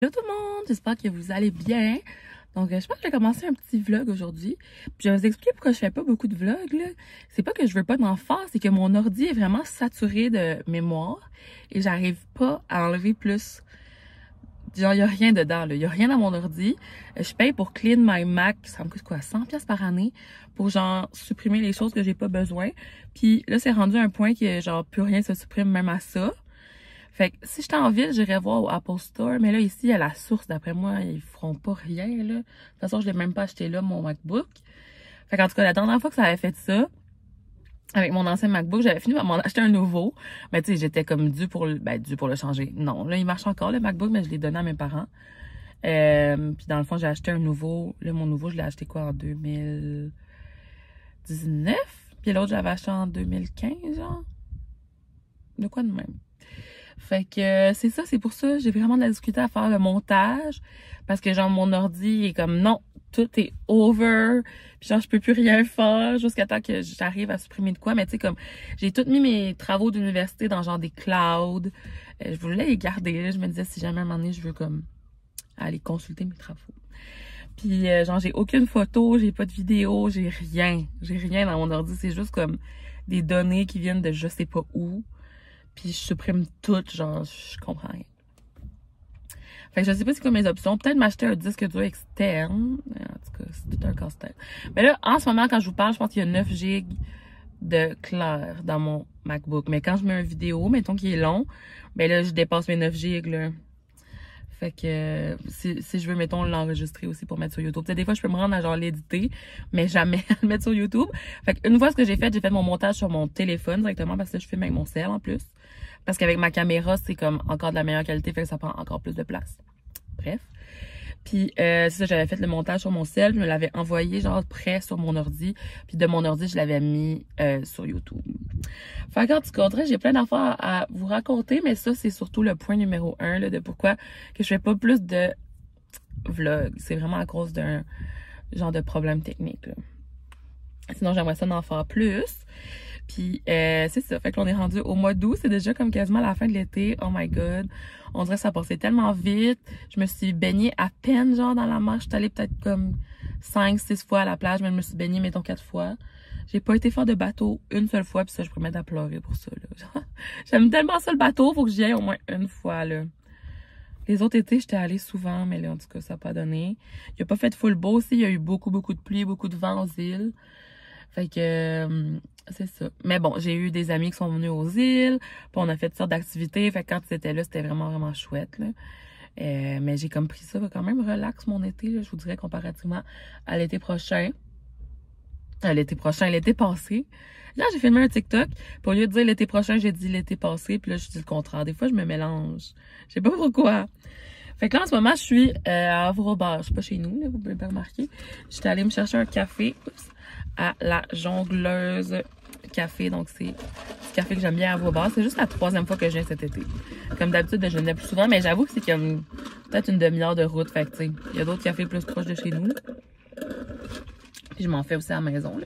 Hello tout le monde, j'espère que vous allez bien. Donc, je pense que je vais commencer un petit vlog aujourd'hui. Puis je vais vous expliquer pourquoi je fais pas beaucoup de vlogs, là. C'est pas que je veux pas d'en faire, c'est que mon ordi est vraiment saturé de mémoire et j'arrive pas à enlever plus. Genre, il y a rien dedans, là. Il y a rien dans mon ordi. Je paye pour Clean My Mac, ça me coûte quoi, 100$ par année pour genre supprimer les choses que j'ai pas besoin. Puis là, c'est rendu à un point que genre plus rien se supprime même à ça. Fait que si j'étais en ville, j'irais voir au Apple Store. Mais là, ici, à la source, d'après moi, ils feront pas rien, là. De toute façon, je l'ai même pas acheté là, mon MacBook. Fait qu'en tout cas, la dernière fois que ça avait fait ça, avec mon ancien MacBook, j'avais fini par m'en acheter un nouveau. Mais tu sais, j'étais comme due pour le changer. Non, là, il marche encore, le MacBook, mais je l'ai donné à mes parents. Puis dans le fond, j'ai acheté un nouveau. Là, mon nouveau, je l'ai acheté quoi, en 2019? Puis l'autre, j'avais acheté en 2015, genre. De quoi de même? Fait que c'est ça, c'est pour ça j'ai vraiment de la difficulté à faire le montage parce que genre mon ordi est comme non, tout est over, puis genre je peux plus rien faire jusqu'à temps que j'arrive à supprimer de quoi, mais tu sais comme j'ai tout mis mes travaux d'université dans genre des clouds. Je voulais les garder, là. Je me disais si jamais à un moment donné je veux comme aller consulter mes travaux. Puis genre j'ai aucune photo, j'ai pas de vidéo, j'ai rien dans mon ordi, c'est juste comme des données qui viennent de je sais pas où. Puis je supprime tout, genre, je comprends rien. Fait que je sais pas c'est quoi mes options. Peut-être m'acheter un disque dur externe. En tout cas, c'est tout un casse-tête. Mais là, en ce moment, quand je vous parle, je pense qu'il y a 9 gigs de clair dans mon MacBook. Mais quand je mets une vidéo, mettons qu'il est long, ben là, je dépasse mes 9 gigs, là. Fait que si je veux, mettons, l'enregistrer aussi pour mettre sur YouTube. Tu sais, des fois, je peux me rendre à genre l'éditer, mais jamais à le mettre sur YouTube. Fait qu'une fois ce que j'ai fait mon montage sur mon téléphone directement parce que je filme avec mon cell en plus. Parce qu'avec ma caméra, c'est comme encore de la meilleure qualité, fait que ça prend encore plus de place. Bref. Puis c'est ça, j'avais fait le montage sur mon cell, je me l'avais envoyé genre prêt sur mon ordi. Puis de mon ordi, je l'avais mis sur YouTube. Fait qu'en tout cas, j'ai plein d'affaires à vous raconter, mais ça, c'est surtout le point numéro 1 là, de pourquoi que je fais pas plus de vlogs. C'est vraiment à cause d'un genre de problème technique, là. Sinon, j'aimerais ça d'en faire plus. Puis, c'est ça. Fait que l'on est rendu au mois d'août. C'est déjà comme quasiment la fin de l'été. Oh my God. On dirait que ça passait tellement vite. Je me suis baignée à peine, genre, dans la mer. Je suis allée peut-être comme 5-6 fois à la plage, mais je me suis baignée, mettons, 4 fois. J'ai pas été faire de bateau une seule fois, puis ça, je pourrais mettre à pleurer pour ça, là. J'aime tellement ça, le bateau. Faut que j'y aille au moins une fois, là. Les autres étés, j'étais allée souvent, mais là, en tout cas, ça n'a pas donné. Il a pas fait full beau aussi. Il y a eu beaucoup de pluie, beaucoup de vent aux îles. Fait que c'est ça. Mais bon, j'ai eu des amis qui sont venus aux îles, puis on a fait toutes sortes d'activités. Fait que quand c'était là, c'était vraiment chouette, là. Mais j'ai comme pris ça quand même relax mon été, là, je vous dirais comparativement à l'été prochain. L'été passé. Là, j'ai filmé un TikTok, puis au lieu de dire l'été prochain, j'ai dit l'été passé, puis là, je dis le contraire. Des fois, je me mélange. Je sais pas pourquoi. Fait que là, en ce moment, je suis à Havre-au-Bar. Je suis pas chez nous, là, vous pouvez pas remarquer. J'étais allée me chercher un café à la Jongleuse Café. Donc, c'est du café que j'aime bien à Havre-au-Bar. C'est juste la 3e fois que je viens cet été. Comme d'habitude, je venais plus souvent, mais j'avoue que c'est comme peut-être une demi-heure de route. Fait que, tu sais, il y a d'autres cafés plus proches de chez nous, là. Puis je m'en fais aussi à la maison, là.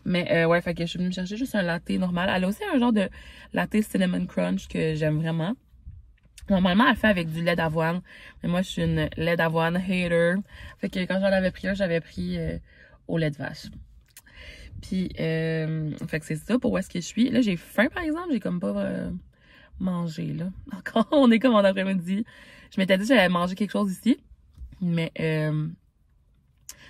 Mais ouais, fait que je suis venue me chercher juste un latte normal. Elle a aussi un genre de latte cinnamon crunch que j'aime vraiment. Normalement, elle fait avec du lait d'avoine. Mais moi, je suis une lait d'avoine hater. Fait que quand j'en avais pris un, j'avais pris au lait de vache. Puis, fait que c'est ça pour où est-ce que je suis. Là, j'ai faim, par exemple. J'ai comme pas mangé, là. Encore, on est comme en après-midi. Je m'étais dit que j'allais manger quelque chose ici. Mais il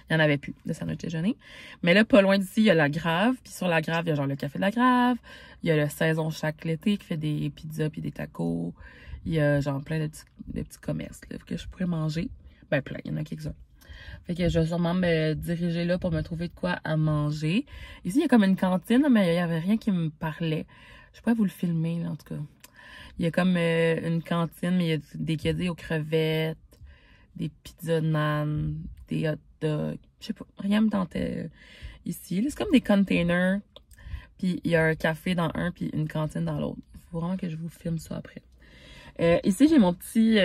n'y en avait plus de sandwich déjeuner. Mais là, pas loin d'ici, il y a la Grave. Puis sur la Grave, il y a genre le café de la Grave. Il y a le Saison Chaque l'été qui fait des pizzas puis des tacos. Il y a genre plein de petits commerces là, que je pourrais manger. Ben plein, il y en a quelques-uns. Fait que je vais sûrement me diriger là pour me trouver de quoi à manger. Ici, il y a comme une cantine, mais il n'y avait rien qui me parlait. Je pourrais vous le filmer, là, en tout cas. Il y a comme une cantine, mais il y a des caddis aux crevettes, des pizzas nan, des hot dogs. Je sais pas, rien me tentait ici. C'est comme des containers. Puis il y a un café dans un, puis une cantine dans l'autre. Il faut vraiment que je vous filme ça après. Ici, j'ai mon petit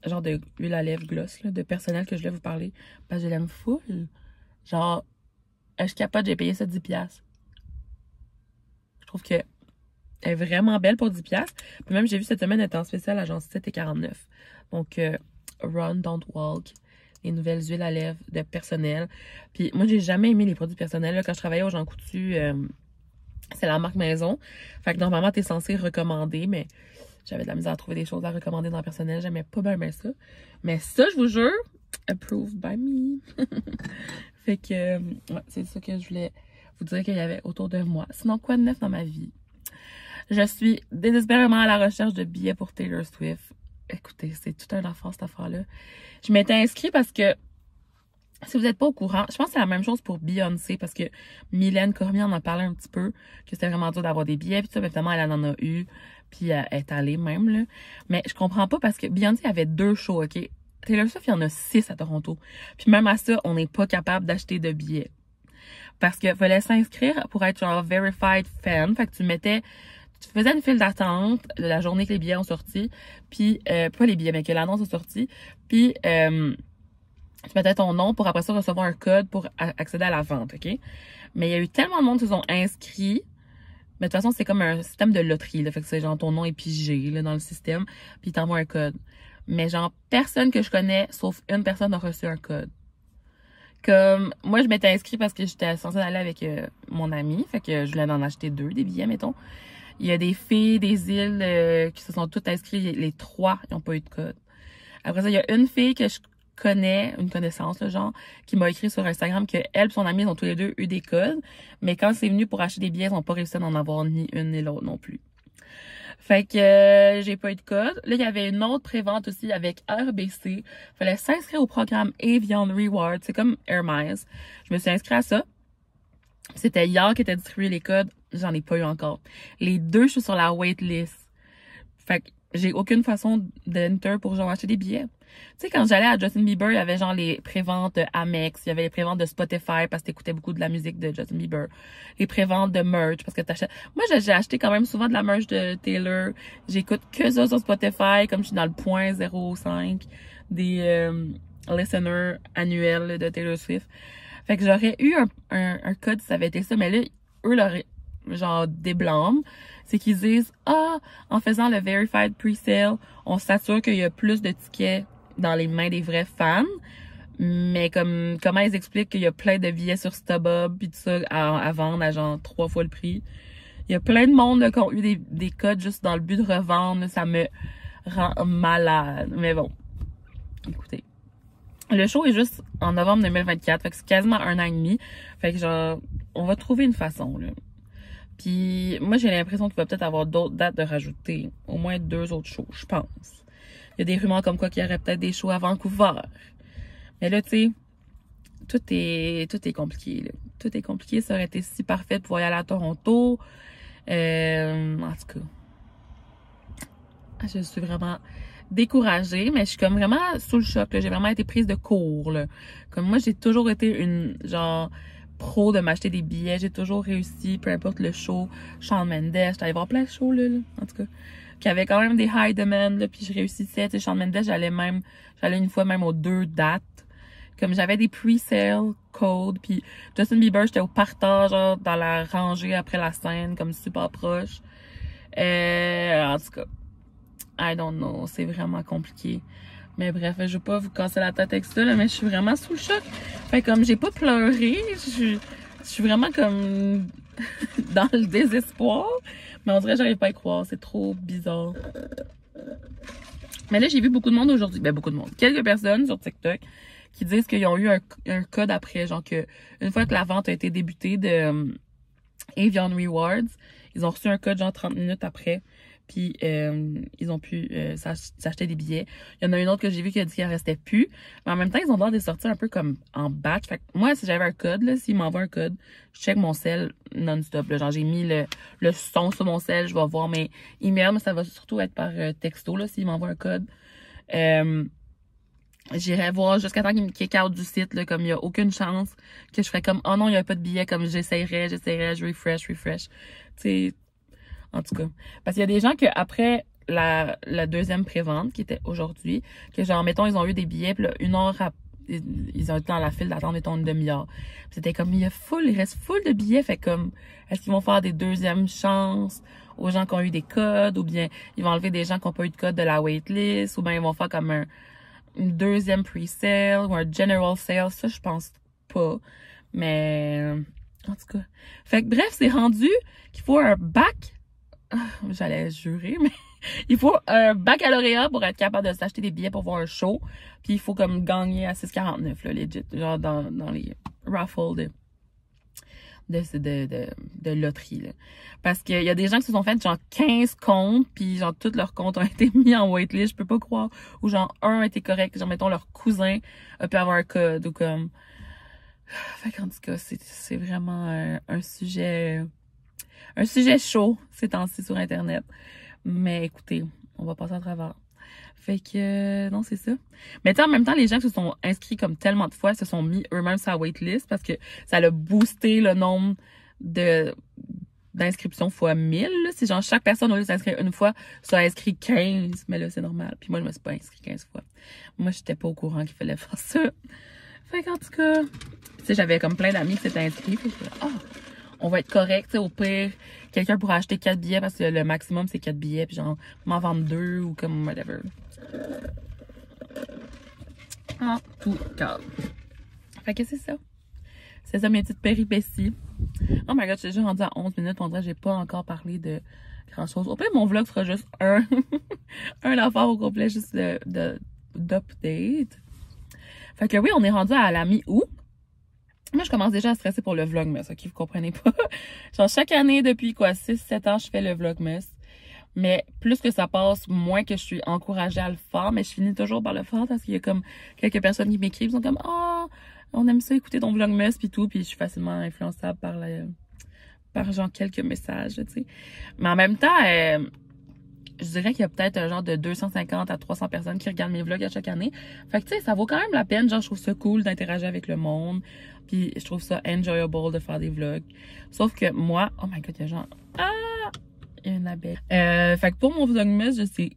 genre de huile à lèvres gloss là, de personnel que je voulais vous parler. Parce que je l'aime full. Genre, je suis capable, j'ai payé ça 10$. Je trouve que elle est vraiment belle pour 10$. Puis même, j'ai vu cette semaine, elle était en spécial à genre 7,49$. Donc, Run, Don't Walk, les nouvelles huiles à lèvres de personnel. Puis moi, j'ai jamais aimé les produits personnels. Là, quand je travaillais au Jean Coutu, c'est la marque maison. Fait que normalement, t'es censé recommander, mais j'avais de la misère à trouver des choses à recommander dans le personnel. J'aimais pas bien ça. Mais ça, je vous jure, approved by me. Fait que, ouais, c'est ça que je voulais vous dire qu'il y avait autour de moi. Sinon, quoi de neuf dans ma vie? Je suis désespérément à la recherche de billets pour Taylor Swift. Écoutez, c'est tout un enfant, cette affaire-là. Je m'étais inscrite parce que, si vous n'êtes pas au courant, je pense que c'est la même chose pour Beyoncé, parce que Mylène Cormier en a parlé un petit peu, que c'était vraiment dur d'avoir des billets, puis ça, évidemment, elle en a eu, puis elle est allée même, là. Mais je comprends pas parce que Beyoncé avait 2 shows, OK? Taylor Swift, il y en a 6 à Toronto. Puis même à ça, on n'est pas capable d'acheter de billets. Parce que fallait s'inscrire pour être genre verified fan. Fait que tu faisais une file d'attente la journée que les billets ont sorti. Puis, pas les billets, mais que l'annonce est sortie. Puis, tu mettais ton nom pour après ça recevoir un code pour accéder à la vente, OK? Mais il y a eu tellement de monde qui se sont inscrits. Mais de toute façon, c'est comme un système de loterie, là. Fait que c'est genre ton nom est pigé, là, dans le système. Puis, ils t'envoient un code. Mais genre, personne que je connais, sauf une personne, a reçu un code. Comme, moi, je m'étais inscrite parce que j'étais censée aller avec mon ami. Fait que je voulais en acheter 2, des billets, mettons. Il y a des filles des îles qui se sont toutes inscrites. Les 3, ils n'ont pas eu de code. Après ça, il y a une fille que je connais, une connaissance, là, genre, qui m'a écrit sur Instagram que elle et son amie, ils ont tous les deux eu des codes. Mais quand c'est venu pour acheter des billets, ils n'ont pas réussi à en avoir ni une ni l'autre non plus. Fait que j'ai pas eu de code. Là, il y avait une autre prévente aussi avec RBC. Fallait s'inscrire au programme Avion Reward. C'est comme Air Miles. Je me suis inscrite à ça. C'était hier qu'étaient distribués les codes. J'en ai pas eu encore. Les 2, je suis sur la waitlist. Fait que j'ai aucune façon d'enter pour genre acheter des billets. Tu sais, quand j'allais à Justin Bieber, il y avait genre les préventes de Amex, il y avait les préventes de Spotify parce que t'écoutais beaucoup de la musique de Justin Bieber. Les préventes de merch parce que t'achètes. Moi, j'ai acheté quand même souvent de la merch de Taylor. J'écoute que ça sur Spotify, comme je suis dans le point 0.5 des listeners annuels de Taylor Swift. Fait que j'aurais eu un code si ça avait été ça, mais là, eux, leur genre déblâment, c'est qu'ils disent en faisant le verified pre-sale, on s'assure qu'il y a plus de tickets dans les mains des vrais fans. Mais comment ils expliquent qu'il y a plein de billets sur StubHub puis tout ça à vendre à genre 3 fois le prix. Il y a plein de monde là, qui ont eu des codes juste dans le but de revendre. Là, ça me rend malade. Mais bon, écoutez. Le show est juste en novembre 2024. Fait que c'est quasiment 1 an et demi. Fait que genre, on va trouver une façon, là. Puis moi, j'ai l'impression qu'il va peut-être avoir d'autres dates de rajouter. Au moins 2 autres shows, je pense. Il y a des rumeurs comme quoi qu'il y aurait peut-être des shows à Vancouver. Mais là, tu sais, tout est compliqué, là. Tout est compliqué. Ça aurait été si parfait de pouvoir y aller à Toronto. En tout cas, je suis vraiment découragée, mais je suis comme vraiment sous le choc, là. J'ai vraiment été prise de court, là. Comme moi, j'ai toujours été une, genre, pro de m'acheter des billets. J'ai toujours réussi, peu importe le show. Shawn Mendes, j'étais allée voir plein de shows, là, en tout cas. Qui avaient quand même des high demand, là, puis je réussissais. Tu sais, Shawn Mendes, j'allais une fois même aux 2 dates. Comme j'avais des pre-sale codes, puis Justin Bieber, j'étais au partage, genre, dans la rangée après la scène, comme super proche. En tout cas, I don't know, c'est vraiment compliqué. Mais bref, je veux pas vous casser la tête avec ça, là, mais je suis vraiment sous le choc. Fait comme j'ai pas pleuré, je suis vraiment comme dans le désespoir. Mais on dirait que j'arrive pas à y croire, c'est trop bizarre. Mais là, j'ai vu beaucoup de monde aujourd'hui, ben beaucoup de monde, quelques personnes sur TikTok qui disent qu'ils ont eu un code après, genre que une fois que la vente a été débutée de Avion Rewards, ils ont reçu un code genre 30 minutes après. Puis ils ont pu s'acheter des billets. Il y en a une autre que j'ai vu qui a dit qu'il en restait plus. Mais en même temps, ils ont l'air de sortir un peu comme en batch. Fait que moi, si j'avais un code, là, s'ils m'envoient un code, je check mon sel non-stop. Genre, j'ai mis le son sur mon sel, je vais voir mes emails, mais ça va surtout être par texto, là, s'ils m'envoient un code. J'irai voir jusqu'à temps qu'ils me kick out du site, là, comme il n'y a aucune chance que je ferais comme, oh non, il n'y a pas de billet, comme j'essaierais, je refresh. Tu sais, en tout cas. Parce qu'il y a des gens que après la deuxième prévente, qui était aujourd'hui, que genre, mettons, ils ont eu des billets, puis là, ils ont été dans la file d'attente, mettons, une demi-heure. C'était comme, il reste full de billets. Fait comme, est-ce qu'ils vont faire des deuxièmes chances aux gens qui ont eu des codes, ou bien ils vont enlever des gens qui n'ont pas eu de code de la waitlist, ou bien ils vont faire comme une deuxième pre-sale, ou un general sale. Ça, je pense pas. Mais, en tout cas. Fait que bref, c'est rendu qu'il faut un bac. J'allais jurer, mais il faut un baccalauréat pour être capable de s'acheter des billets pour voir un show. Puis il faut comme gagner à 6,49 là, legit. Genre dans les raffles de loterie, là. Parce qu'il y a des gens qui se sont fait genre 15 comptes, puis genre tous leurs comptes ont été mis en waitlist, je peux pas croire. Ou genre un a été correct, genre mettons leur cousin a pu avoir un code, ou comme... Fait qu'en tout cas, c'est vraiment un sujet chaud ces temps-ci sur Internet. Mais écoutez, on va passer à travers. Fait que, non, c'est ça. Mais tu sais, en même temps, les gens qui se sont inscrits comme tellement de fois se sont mis eux-mêmes sur la waitlist parce que ça a boosté le nombre d'inscriptions fois 1000. C'est genre chaque personne, au lieu de s'inscrire une fois, soit inscrit 15. Mais là, c'est normal. Puis moi, je me suis pas inscrit 15 fois. Moi, j'étais pas au courant qu'il fallait faire ça. Fait qu'en tout cas, tu sais, j'avais comme plein d'amis qui s'étaient inscrits. Fait que, on va être correct, tu sais, au pire, quelqu'un pourra acheter 4 billets parce que le maximum, c'est 4 billets. Puis genre, m'en vendre 2 ou comme whatever. En tout cas. Fait que c'est ça. C'est ça mes petites péripéties. Oh my god, je suis déjà rendue à 11 minutes. On dirait que j'ai pas encore parlé de grand chose. Au pire, mon vlog sera juste un affaire au complet, juste d'update. Fait que oui, on est rendu à la mi-août. Moi, je commence déjà à stresser pour le vlogmas, ok, vous comprenez pas. Genre, chaque année, depuis quoi, 6-7 ans, je fais le vlogmas. Mais plus que ça passe, moins que je suis encouragée à le faire. Mais je finis toujours par le faire parce qu'il y a comme quelques personnes qui m'écrivent, sont comme « Ah, on aime ça écouter ton vlogmas » pis tout. Puis je suis facilement influençable par genre quelques messages, tu sais. Mais en même temps, je dirais qu'il y a peut-être un genre de 250 à 300 personnes qui regardent mes vlogs à chaque année. Fait que tu sais, ça vaut quand même la peine. Genre, je trouve ça cool d'interagir avec le monde. Puis je trouve ça enjoyable de faire des vlogs. Sauf que moi, oh my god, il y a genre... Ah! Il y a une abeille. Fait que pour mon vlogmas, je sais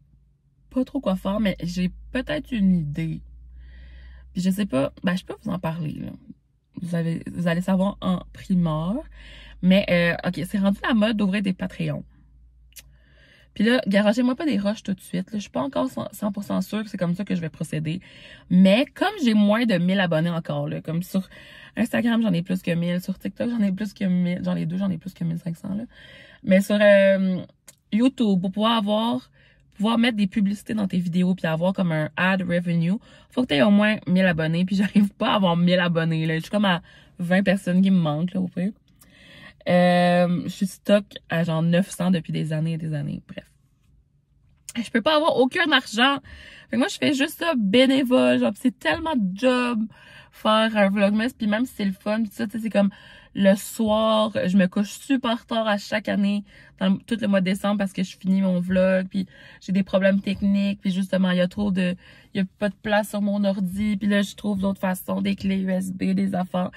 pas trop quoi faire, mais j'ai peut-être une idée. Puis je sais pas, ben je peux vous en parler, là. Vous allez savoir en primeur. Mais, ok, c'est rendu la mode d'ouvrir des Patreons. Puis là, garagez-moi pas des roches tout de suite. Là. Je suis pas encore 100% sûre que c'est comme ça que je vais procéder. Mais comme j'ai moins de 1000 abonnés encore, là, comme sur Instagram, j'en ai plus que 1000. Sur TikTok, j'en ai plus que 1000. J'en ai deux, j'en ai plus que 1500. Là. Mais sur YouTube, pour pouvoir mettre des publicités dans tes vidéos puis avoir comme un ad revenue, faut que tu aies au moins 1000 abonnés. Puis j'arrive pas à avoir 1000 abonnés. Là. Je suis comme à 20 personnes qui me manquent, là, au pire. Je suis stock à genre 900 depuis des années et des années. Bref. Je peux pas avoir aucun argent. Fait que moi, je fais juste ça bénévole. Genre, c'est tellement de job faire un vlogmas. Puis même si c'est le fun, tout ça, tu sais, c'est comme le soir, je me couche super tard à chaque année, dans tout le mois de décembre parce que je finis mon vlog. Puis j'ai des problèmes techniques. Puis justement, il y a pas de place sur mon ordi. Puis là, je trouve d'autres façons, des clés USB, des affaires.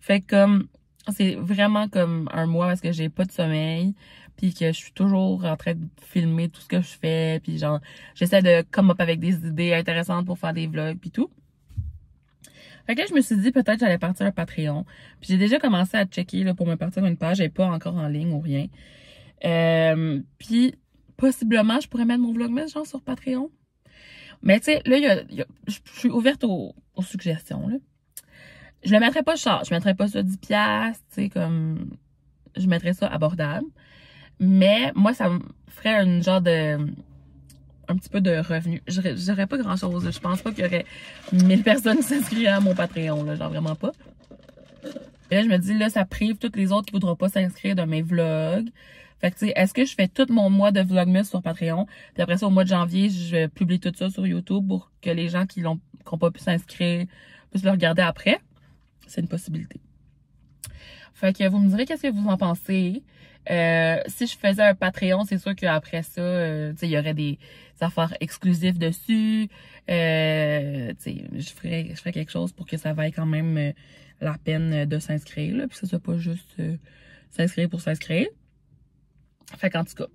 Fait que comme... C'est vraiment comme un mois parce que j'ai pas de sommeil, puis que je suis toujours en train de filmer tout ce que je fais, puis genre j'essaie de come up avec des idées intéressantes pour faire des vlogs puis tout. Fait que là, je me suis dit peut-être j'allais partir un Patreon. Puis j'ai déjà commencé à checker là, pour me partir une page, elle est pas encore en ligne ou rien. Puis possiblement je pourrais mettre mon vlogmas genre sur Patreon. Mais tu sais, là je suis ouverte aux suggestions là. Je le mettrais pas cher. Je mettrais pas ça 10$, tu sais, comme... Je mettrais ça abordable. Mais moi, ça me ferait une genre de... Un petit peu de revenu. J'aurais pas grand-chose. Je pense pas qu'il y aurait 1000 personnes qui s'inscriraient à mon Patreon, là. Genre vraiment pas. Et là, je me dis, là, ça prive toutes les autres qui voudront pas s'inscrire de mes vlogs. Fait que, tu sais, est-ce que je fais tout mon mois de vlogmas sur Patreon? Puis après ça, au mois de janvier, je publie tout ça sur YouTube pour que les gens qui n'ont pas pu s'inscrire puissent le regarder après? C'est une possibilité. Fait que vous me direz qu'est-ce que vous en pensez. Si je faisais un Patreon, c'est sûr qu'après ça, il y aurait des affaires exclusives dessus. Je ferais quelque chose pour que ça vaille quand même la peine de s'inscrire. Là, puis ça soit pas juste s'inscrire pour s'inscrire. Fait qu'en tout cas,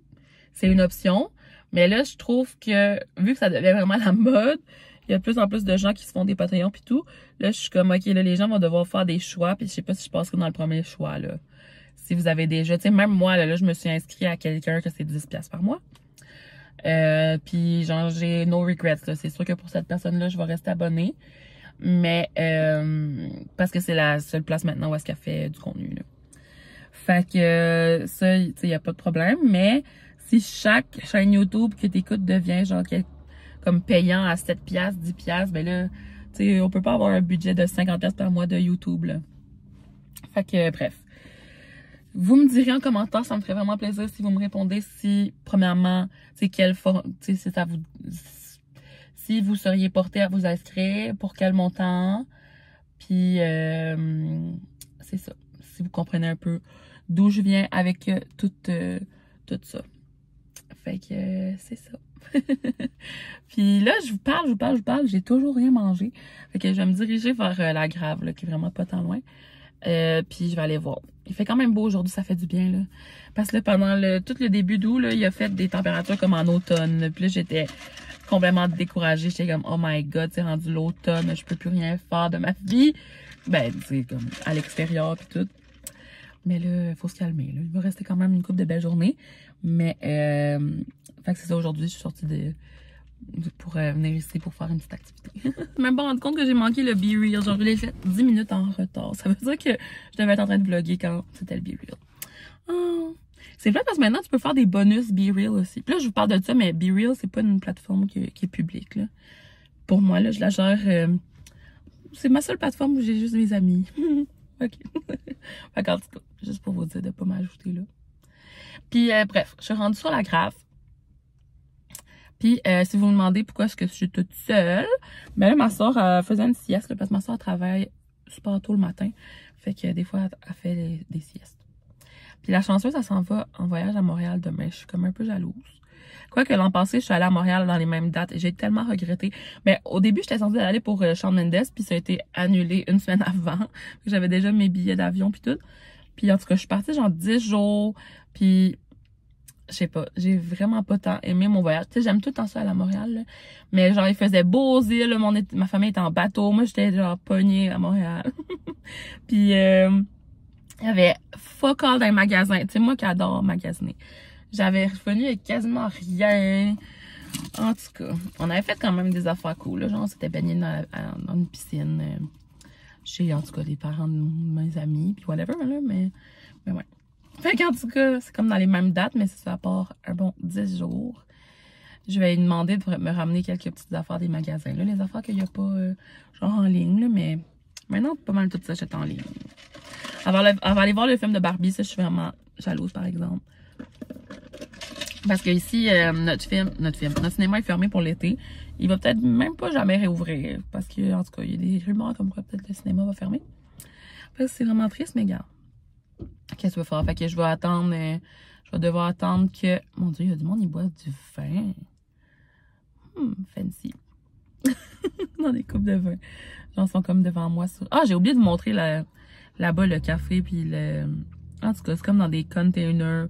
c'est une option. Mais là, je trouve que, vu que ça devient vraiment la mode, il il y a de plus en plus de gens qui se font des Patreons puis tout. Là, je suis comme, OK, là, les gens vont devoir faire des choix, puis je sais pas si je passerai dans le premier choix, là. Si vous avez déjà, tu sais, même moi, là, je me suis inscrit à quelqu'un que c'est 10$ par mois. Puis genre, j'ai no regrets, là. C'est sûr que pour cette personne-là, je vais rester abonnée. Mais, parce que c'est la seule place maintenant où est-ce qu'elle fait du contenu, là. Fait que, ça, tu sais, y a pas de problème. Mais, si chaque chaîne YouTube que t'écoutes devient, genre, comme payant à 7$, 10$, ben là, tu sais, on peut pas avoir un budget de 50$ par mois de YouTube, là. Fait que, bref. Vous me direz en commentaire, ça me ferait vraiment plaisir si vous me répondez si, premièrement, tu sais, quelle forme, tu sais, si ça vous, si vous seriez porté à vous inscrire, pour quel montant, puis c'est ça. Si vous comprenez un peu d'où je viens avec tout ça. Fait que c'est ça. Puis là, je vous parle, j'ai toujours rien mangé. Fait que je vais me diriger vers la Grave, là, qui est vraiment pas tant loin. Puis je vais aller voir. Il fait quand même beau aujourd'hui, ça fait du bien, là. Parce que là, pendant tout le début d'août, là, il a fait des températures comme en automne. Puis là, j'étais complètement découragée. J'étais comme, oh my god, c'est rendu l'automne, je peux plus rien faire de ma vie. Ben, c'est comme à l'extérieur puis tout. Mais là, il faut se calmer, là. Il va rester quand même une couple de belles journées. Mais, fait que c'est ça, aujourd'hui, je suis sortie pour venir ici pour faire une petite activité. Je me suis même pas rendu compte que j'ai manqué le Be Real. Genre, je l'ai fait 10 minutes en retard. Ça veut dire que je devais être en train de vlogger quand c'était le Be Real. Oh. C'est vrai parce que maintenant, tu peux faire des bonus Be Real aussi. Puis là, je vous parle de ça, mais Be Real, c'est pas une plateforme qui est publique, là. Pour moi, là, je la gère... c'est ma seule plateforme où j'ai juste mes amis. OK. Fait qu'en tout cas, juste pour vous dire de pas m'ajouter là. Puis, bref, je suis rendue sur la Grave. Puis, si vous me demandez pourquoi est-ce que je suis toute seule, ben là, ma soeur faisait une sieste, là, parce que ma soeur travaille super tôt le matin. Fait que des fois, elle fait des siestes. Puis la chanceuse, elle s'en va en voyage à Montréal demain. Je suis comme un peu jalouse. Quoique l'an passé, je suis allée à Montréal dans les mêmes dates et j'ai tellement regretté. Mais au début, j'étais censée aller pour Shawn Mendes, puis ça a été annulé une semaine avant. J'avais déjà mes billets d'avion puis tout. Puis en tout cas, je suis partie genre 10 jours, puis... Je sais pas, j'ai vraiment pas tant aimé mon voyage. Tu sais, j'aime tout le temps ça aller à Montréal, là. Mais genre, il faisait beaux îles, ma famille était en bateau. Moi, j'étais genre pognée à Montréal. Puis, il y avait fuck all dans les magasins. Tu sais, moi qui adore magasiner. J'avais revenu avec quasiment rien. En tout cas, on avait fait quand même des affaires cool, là. Genre, on s'était baigné dans une piscine. Chez, en tout cas, les parents de mes amis, puis whatever, là. Mais ouais. Fait qu'en tout cas, c'est comme dans les mêmes dates, mais ça part un bon 10 jours. Je vais lui demander de me ramener quelques petites affaires des magasins, là. Les affaires qu'il n'y a pas, genre en ligne, là, mais maintenant, pas mal tout ça, j'achète en ligne. Elle va aller voir le film de Barbie, ça, je suis vraiment jalouse, par exemple. Parce que ici, notre cinéma est fermé pour l'été. Il va peut-être même pas jamais réouvrir. Parce que, en tout cas, il y a des rumeurs comme quoi peut-être le cinéma va fermer. Fait que c'est vraiment triste, mais gars. Qu'est-ce que tu veux faire? Fait que je vais attendre, je vais devoir attendre que... Mon Dieu, il y a du monde, ils boivent du vin. Fancy. Dans des coupes de vin. Genre, ils sont comme devant moi. Ah, j'ai oublié de vous montrer là-bas le café, puis le... En tout cas, c'est comme dans des containers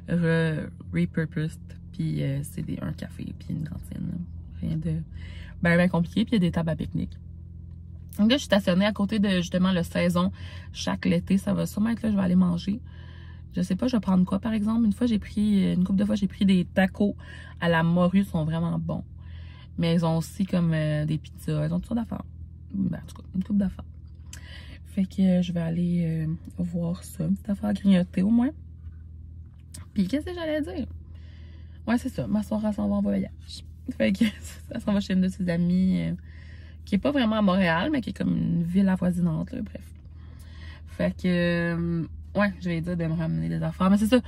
repurposed. Puis c'est un café, puis une cantine. Là. Rien de bien compliqué. Puis il y a des tables à pique-nique. Donc là, je suis stationnée à côté de, justement, le saison. Chaque l'été, ça va sûrement être là, je vais aller manger. Je sais pas, je vais prendre quoi, par exemple. Une couple de fois, j'ai pris des tacos à la morue, ils sont vraiment bons. Mais ils ont aussi comme des pizzas, ils ont toutes sortes d'affaires. Ben, en tout cas, une couple d'affaires. Fait que je vais aller voir ça, une petite affaire à grignoter au moins. Puis qu'est-ce que j'allais dire? Ouais, c'est ça, ma soeur, elle s'en va en voyage. Fait que elle s'en va chez une de ses amies... qui est pas vraiment à Montréal, mais qui est comme une ville avoisinante, là, bref. Fait que, ouais, je vais dire de me ramener des affaires. Mais c'est ça,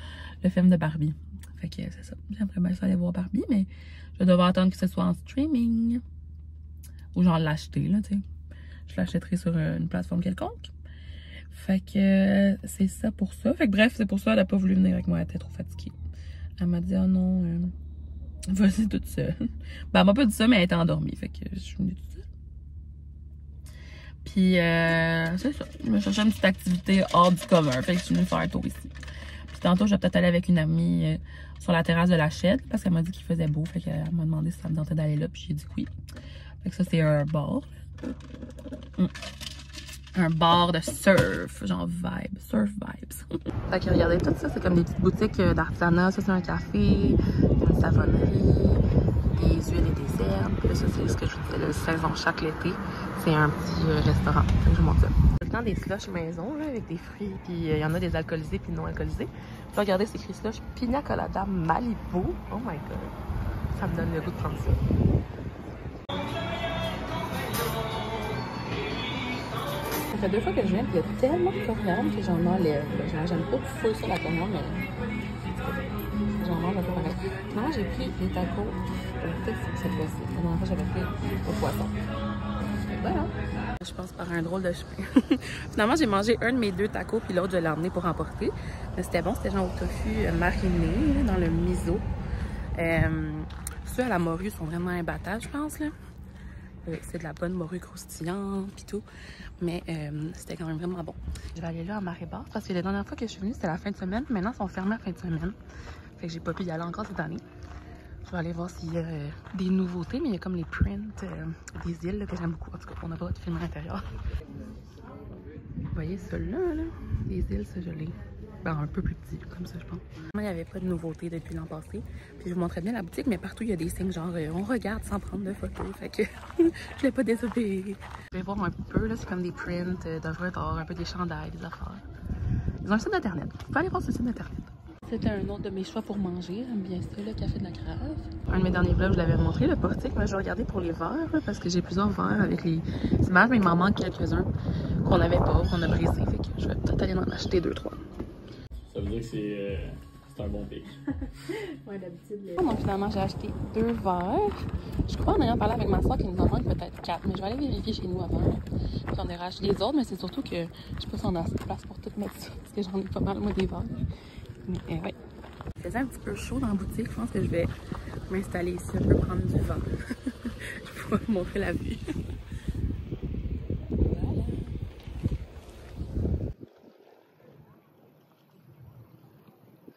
le film de Barbie. Fait que c'est ça. J'aimerais bien ça aller voir Barbie, mais je vais devoir attendre que ce soit en streaming. Ou genre l'acheter, là, tu sais. Je l'achèterai sur une plateforme quelconque. Fait que c'est ça pour ça. Fait que bref, c'est pour ça qu'elle n'a pas voulu venir avec moi, elle était trop fatiguée. Elle m'a dit, oh non, vas-y toute seule. Ben, elle m'a pas dit ça, mais elle était endormie. Fait que je suis venue toute seule. Puis, c'est ça. Je me cherchais une petite activité hors du commun. Fait que je suis venue faire un tour ici. Puis tantôt, je vais peut-être aller avec une amie sur la terrasse de la Chède parce qu'elle m'a dit qu'il faisait beau. Fait qu'elle m'a demandé si ça me tentait d'aller là. Puis j'ai dit que oui. Fait que ça, c'est un bar. Un bar de surf, genre vibe, surf vibes. Fait que regardez tout ça, c'est comme des petites boutiques d'artisanat. Ça, c'est un café, une savonnerie, des huiles et des herbes. Puis là, ça, c'est ce que je vous disais, la saison chaque l'été. C'est un petit restaurant. Fait que je vous montre ça. C'est le temps des slushs maison, là, avec des fruits. Puis il y en a des alcoolisés puis non alcoolisés. Puis regardez, c'est écrit slush Pina Colada Malibu. Oh my god. Ça me donne le goût de prendre ça. Ça fait 2 fois que je viens, puis il y a tellement de coriandre que j'en enlève. J'aime pas full sur la coriandre, mais j'en mange un peu pareil. Finalement, j'ai pris des tacos au thé cette fois-ci. La dernière fois, j'avais pris au poisson. Voilà. Je passe par un drôle de chemin. Finalement, j'ai mangé un de mes 2 tacos, puis l'autre, je l'ai emmené pour emporter. Mais c'était bon, c'était genre au tofu mariné, là, dans le miso. Ceux à la morue sont vraiment imbattables, je pense, là. C'est de la bonne morue croustillante pis tout, mais c'était quand même vraiment bon. Je vais aller là à marée basse parce que la dernière fois que je suis venue c'était la fin de semaine, maintenant ils sont fermés à fin de semaine, fait que j'ai pas pu y aller encore cette année. Je vais aller voir s'il y a des nouveautés, mais il y a comme les prints des îles là, que j'aime beaucoup. En tout cas, on n'a pas de film à l'intérieur. Vous voyez ceux-là, là, les îles, ça je l'ai. Ben, un peu plus petit, comme ça, je pense. Il n'y avait pas de nouveauté depuis l'an passé. Puis je vous montrais bien la boutique, mais partout, il y a des signes genre on regarde sans prendre de photos. Fait que je l'ai pas désobéi. Je vais voir un peu, là, c'est comme des prints d'œuvres d'art, un peu des chandails, des affaires. Ils ont un site internet. Vous pouvez aller voir ce site internet. C'était un autre de mes choix pour manger. J'aime bien ça, le café de la Crave. Un de mes derniers vlogs, je l'avais montré, le portique. Mais je vais regarder pour les verres, là, parce que j'ai plusieurs verres avec les images, mais il m'en manque quelques-uns qu'on n'avait pas, qu'on a brisés. Fait que je vais peut-être aller en acheter 2-3. Ça veut dire que c'est un bon pic. Ouais, d'habitude. Donc finalement, j'ai acheté 2 verres. Je crois en ayant parlé avec ma soeur qu'il nous en manque peut-être 4. Mais je vais aller vérifier chez nous avant. Puis on ira acheter les autres, mais c'est surtout que je sais pas si on a assez de place pour tout mettre ça. Parce que j'en ai pas mal, moi, des verres. Mais ouais. Il faisait un petit peu chaud dans la boutique. Je pense que je vais m'installer ici un peu, prendre du vent. Je vais vous montrer la vue.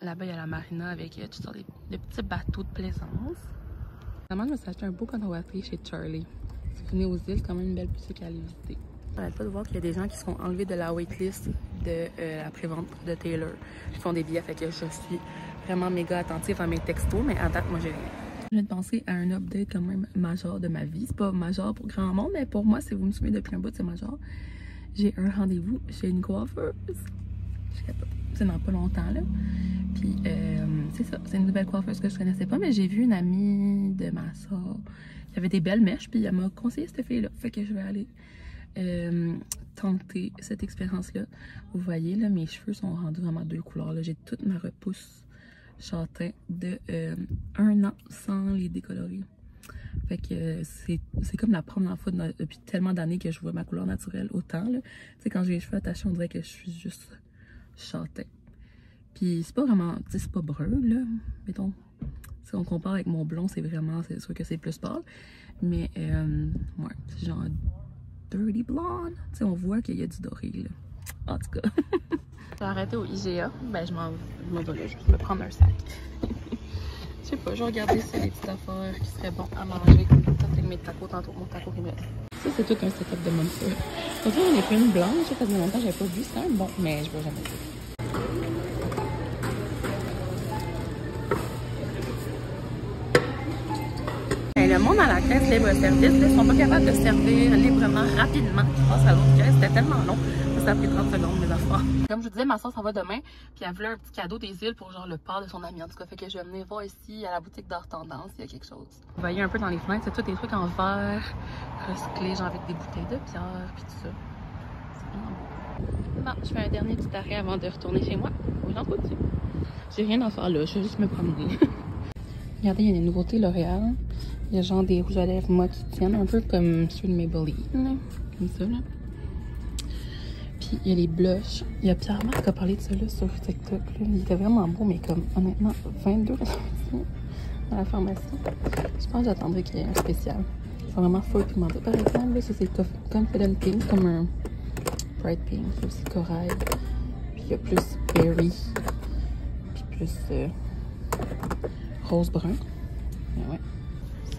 Là-bas, il y a la marina avec toutes sortes de petits bateaux de plaisance. Finalement, je me suis acheté un beau conservatrice chez Charlie. Si vous venez aux îles, c'est quand même une belle boutique à aller visiter. J'arrête pas de voir qu'il y a des gens qui seront enlevés de la waitlist de la prévente de Taylor. Ils font des billets, fait que je suis vraiment méga attentive à mes textos, mais à date, moi, j'ai rien. Je viens de penser à un update quand même majeur de ma vie. C'est pas majeur pour grand monde, mais pour moi, si vous me suivez depuis un bout, c'est majeur. J'ai un rendez-vous chez une coiffeuse. Je sais pas. C'est dans pas longtemps, là. Puis, c'est ça. C'est une nouvelle coiffeuse que je connaissais pas, mais j'ai vu une amie de ma soeur qui avait des belles mèches, puis elle m'a conseillé cette fille-là. Fait que je vais aller tenter cette expérience-là. Vous voyez, là, mes cheveux sont rendus vraiment 2 couleurs. J'ai toute ma repousse châtain de 1 an sans les décolorer. Fait que c'est comme la première fois depuis tellement d'années que je vois ma couleur naturelle autant. Tu sais, quand j'ai les cheveux attachés, on dirait que je suis juste châtain. Puis c'est pas vraiment, tu sais, c'est pas brun, là, mettons. Si on compare avec mon blond, c'est sûr que c'est plus pâle. Mais, ouais, c'est genre dirty blonde. Tu sais, on voit qu'il y a du doré, là. En tout cas. J'ai arrêté au IGA. Ben, je m'en vais là, je vais me prendre un sac. Je sais pas, je vais regarder si y a des petites affaires qui seraient bonnes à manger. Ça, c'est mes tacos tantôt, mon taco qui me reste. Ça, c'est tout un setup de Monster. C'est pas les plumes blanches, ça faisait longtemps que j'avais pas vu ça. Bon, mais je vais jamais dire. Le monde à la caisse libre-service, ils sont pas capables de servir librement, rapidement. Je passe à l'autre caisse, c'était tellement long. Ça a pris 30 secondes, mes affaires. Comme je vous disais, ma soeur s'en va demain, puis elle voulait un petit cadeau des îles pour genre le père de son ami. En tout cas, fait que je vais venir voir ici à la boutique d'art tendance, il y a quelque chose. Vous voyez un peu dans les fenêtres, c'est tous des trucs en verre, recyclés, genre avec des bouteilles de pierre, puis tout ça. C'est vraiment beau. Bon, je fais un dernier petit arrêt avant de retourner chez moi. Faut j'en continue. J'ai rien à faire là, je vais juste me promener. Regardez, il y a des nouveautés L'Oréal. Il y a genre des rouges à lèvres, moi, qui tiennent un peu comme ceux de Maybelline, là. Comme ça, là. Puis, il y a les blushs. Il y a Pierre-Marc qui a parlé de ça, là, sur TikTok, là. Il était vraiment beau, mais comme, honnêtement, 22 dans la pharmacie. Je pense que j'attendrai qu'il y ait un spécial. C'est vraiment full pigmenté, par exemple. Là, ça, c'est Confident Pink, comme un Bright Pink. Il y a aussi corail. Puis, il y a plus berry. Puis, plus rose brun. Mais ouais.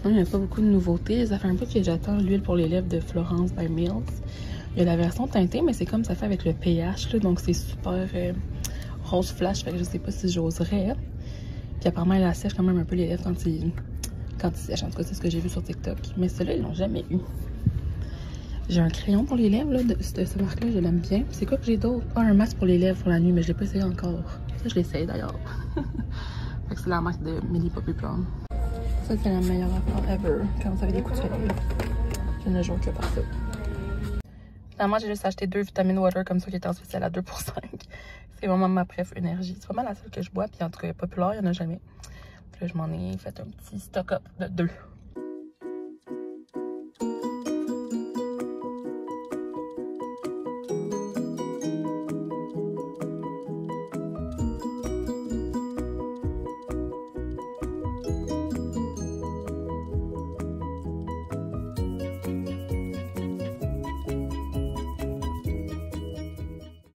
Sinon, il n'y a pas beaucoup de nouveautés. Ça fait un peu que j'attends l'huile pour les lèvres de Florence by Mills. Il y a la version teintée, mais c'est comme ça fait avec le pH, là, donc c'est super rose flash, fait que je sais pas si j'oserais. Puis apparemment, elle assèche quand même un peu les lèvres quand il sèche. En tout cas, c'est ce que j'ai vu sur TikTok. Mais ceux-là, ils l'ont jamais eu. J'ai un crayon pour les lèvres, là, de ce marque-là, je l'aime bien. C'est quoi que j'ai d'autre? Ah, un masque pour les lèvres pour la nuit, mais je l'ai pas essayé encore. Ça, je l'essaye d'ailleurs. Fait que c'est la marque de Millie Bobby Brown. Ça, c'est la meilleure affaire ever quand vous avez des coups de soleil. Je ne joue que par ça. Finalement, j'ai juste acheté 2 vitamines water comme ça qui étaient en spécial à 2 pour 5. C'est vraiment ma préf énergie. C'est vraiment la seule que je bois. Puis en tout cas, populaire, il n'y en a jamais. Puis là, je m'en ai fait un petit stock-up de 2.